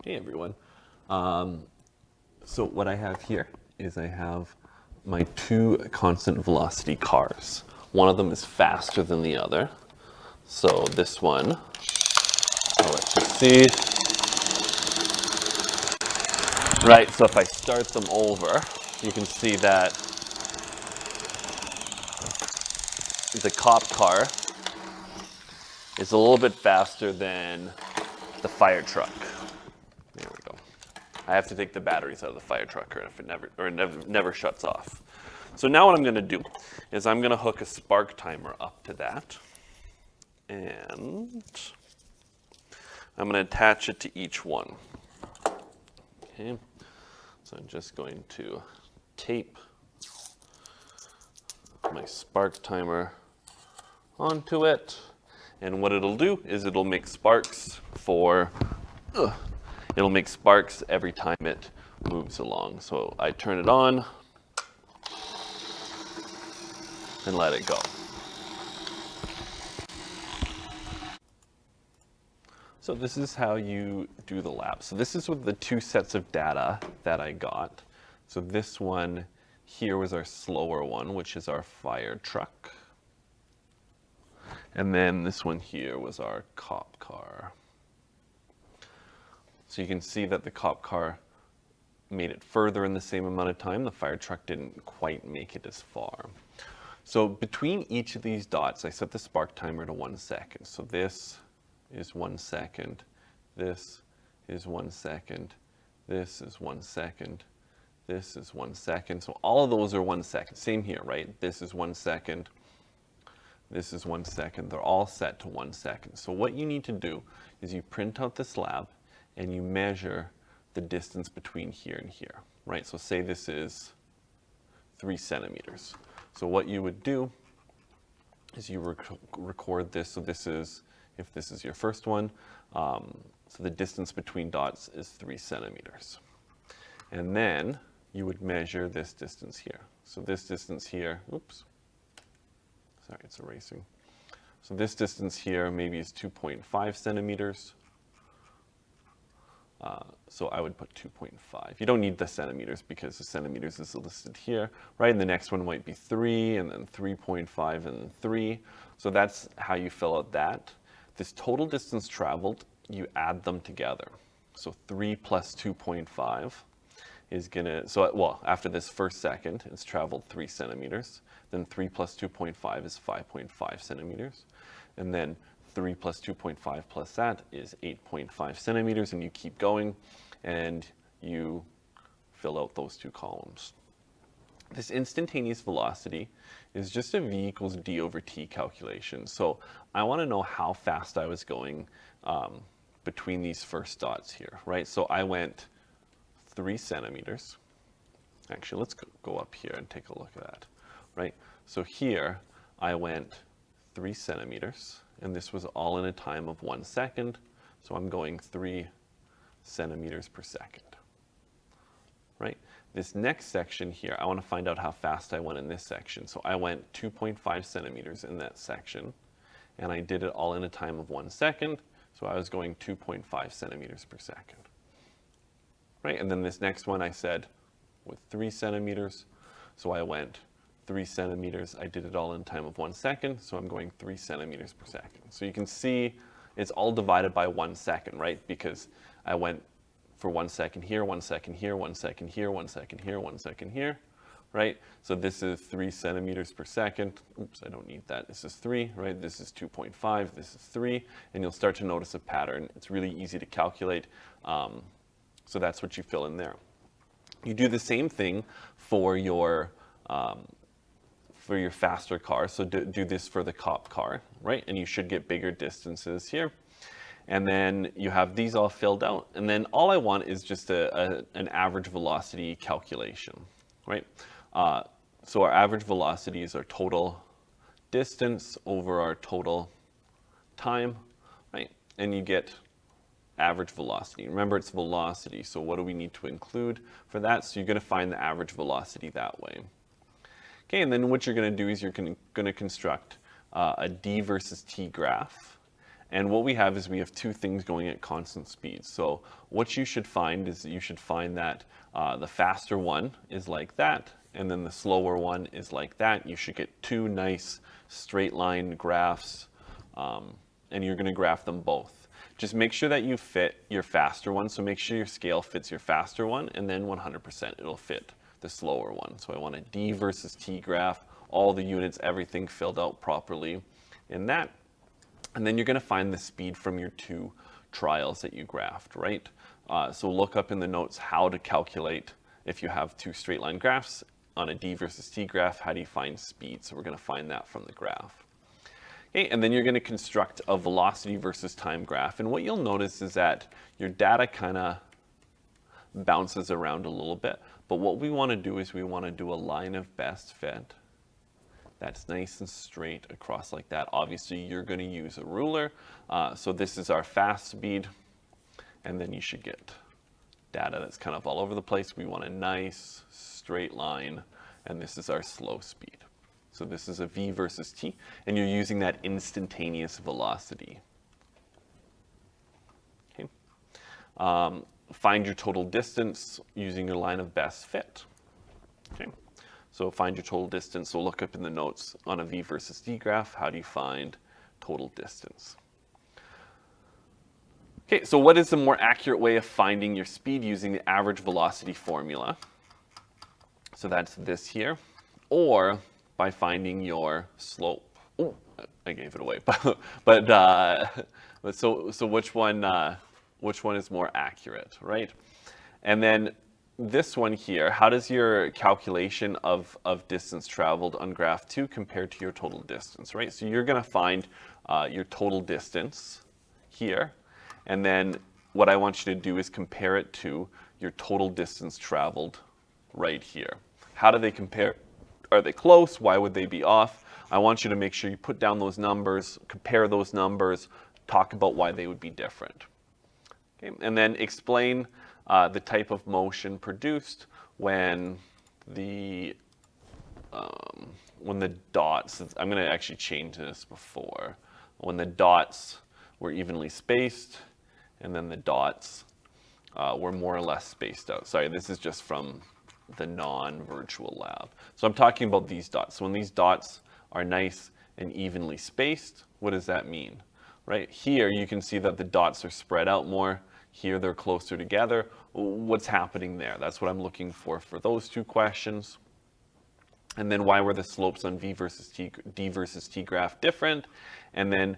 Hey everyone. So what I have here is I have my two constant velocity cars. One of them is faster than the other. So this one, I'll let you see. Right, so if I start them over, you can see that the cop car is a little bit faster than the fire truck. There we go. I have to take the batteries out of the fire truck, or if it never shuts off. So now what I'm going to do is I'm going to hook a spark timer up to that, and I'm going to attach it to each one. Okay, so I'm just going to tape my spark timer onto it, and what it'll do is it'll make sparks every time it moves along. So I turn it on and let it go. So this is how you do the lab. So this is with the two sets of data that I got. So this one here was our slower one, which is our fire truck. And then this one here was our cop car. So you can see that the cop car made it further in the same amount of time. The fire truck didn't quite make it as far. So between each of these dots, I set the spark timer to 1 second. So this is 1 second. This is 1 second. This is 1 second. This is 1 second. So all of those are 1 second. Same here, right? This is 1 second. This is 1 second. They're all set to 1 second. So what you need to do is you print out this lab and you measure the distance between here and here, right? So say this is 3 centimeters. So what you would do is you record this. So this is, if this is your first one, so the distance between dots is 3 centimeters. And then you would measure this distance here. So this distance here, oops, sorry, it's erasing. So this distance here maybe is 2.5 centimeters. So I would put 2.5. You don't need the centimeters because the centimeters is listed here, right? And the next one might be 3, and then 3.5, and then 3. So that's how you fill out that. This total distance traveled, you add them together. So 3 plus 2.5 is gonna, well, after this first second, it's traveled 3 centimeters. Then 3 plus 2.5 is 5.5 centimeters. And then 3 plus 2.5 plus that is 8.5 centimeters, and you keep going, and you fill out those two columns. This instantaneous velocity is just a v equals d over t calculation. So I want to know how fast I was going between these first dots here, right? So I went 3 centimeters. Actually, let's go up here and take a look at that, right? So here I went 3 centimeters. And this was all in a time of 1 second. So I'm going 3 centimeters per second, right? This next section here, I want to find out how fast I went in this section. So I went 2.5 centimeters in that section, and I did it all in a time of 1 second. So I was going 2.5 centimeters per second, right? And then this next one I said with 3 centimeters. So I went 3 centimeters. I did it all in a time of 1 second, so I'm going 3 centimeters per second. So you can see it's all divided by 1 second, right? Because I went for 1 second here, 1 second here, 1 second here, 1 second here, 1 second here, right? So this is 3 centimeters per second. Oops, I don't need that. This is 3, right? This is 2.5, this is 3, and you'll start to notice a pattern. It's really easy to calculate, so that's what you fill in there. You do the same thing for your faster car. So do this for the cop car, right? And you should get bigger distances here. And then you have these all filled out. And then all I want is just an average velocity calculation, right? So our average velocity is our total distance over our total time, right? And you get average velocity. Remember, it's velocity. So what do we need to include for that? So you're going to find the average velocity that way. Okay, and then what you're going to do is you're going to construct a d versus t graph, And what we have is we have two things going at constant speeds. So what you should find is you should find that the faster one is like that, and then the slower one is like that. You should get two nice straight line graphs, and you're going to graph them both. Just make sure that you fit your faster one. So make sure your scale fits your faster one, and then 100% it'll fit the slower one. So I want a D versus T graph, all the units, everything filled out properly in that. And then you're going to find the speed from your two trials that you graphed, right? So look up in the notes how to calculate if you have two straight line graphs on a D versus T graph, how do you find speed? So we're going to find that from the graph. Okay, and then you're going to construct a velocity versus time graph. And what you'll notice is that your data kind of bounces around a little bit. But what we want to do is we want to do a line of best fit that's nice and straight across like that. Obviously, you're going to use a ruler. So this is our fast speed, and then you should get data that's kind of all over the place. We want a nice straight line, and this is our slow speed. So this is a V versus T, and you're using that instantaneous velocity. Okay. Find your total distance using your line of best fit. Okay. So find your total distance. So look up in the notes on a V versus T graph, how do you find total distance? Okay, so what is the more accurate way of finding your speed using the average velocity formula? So that's this here, or by finding your slope. Oh, I gave it away, so which one is more accurate, right? And then this one here, how does your calculation of distance traveled on graph 2 compare to your total distance, right? So you're going to find your total distance here, and then what I want you to do is compare it to your total distance traveled right here. How do they compare? Are they close? Why would they be off? I want you to make sure you put down those numbers, compare those numbers, talk about why they would be different. Okay? And then explain the type of motion produced when the dots, I'm going to actually change this before, when the dots were evenly spaced and then the dots were more or less spaced out. Sorry, this is just from the non-virtual lab. So I'm talking about these dots. So when these dots are nice and evenly spaced, what does that mean? Right here, you can see that the dots are spread out more. Here, they're closer together. What's happening there? That's what I'm looking for those two questions. And then why were the slopes on D versus T graph different? And then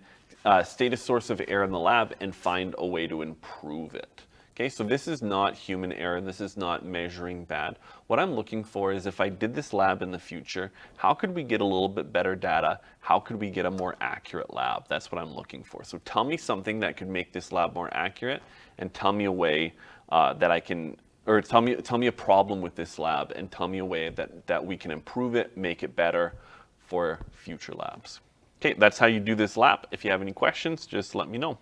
state a source of error in the lab and find a way to improve it. Okay, so this is not human error. This is not measuring bad. What I'm looking for is if I did this lab in the future, how could we get a little bit better data? How could we get a more accurate lab? That's what I'm looking for. So tell me something that could make this lab more accurate, and tell me a way that I can, or tell me a problem with this lab, and tell me a way that we can improve it, make it better for future labs. Okay, that's how you do this lab. If you have any questions, just let me know.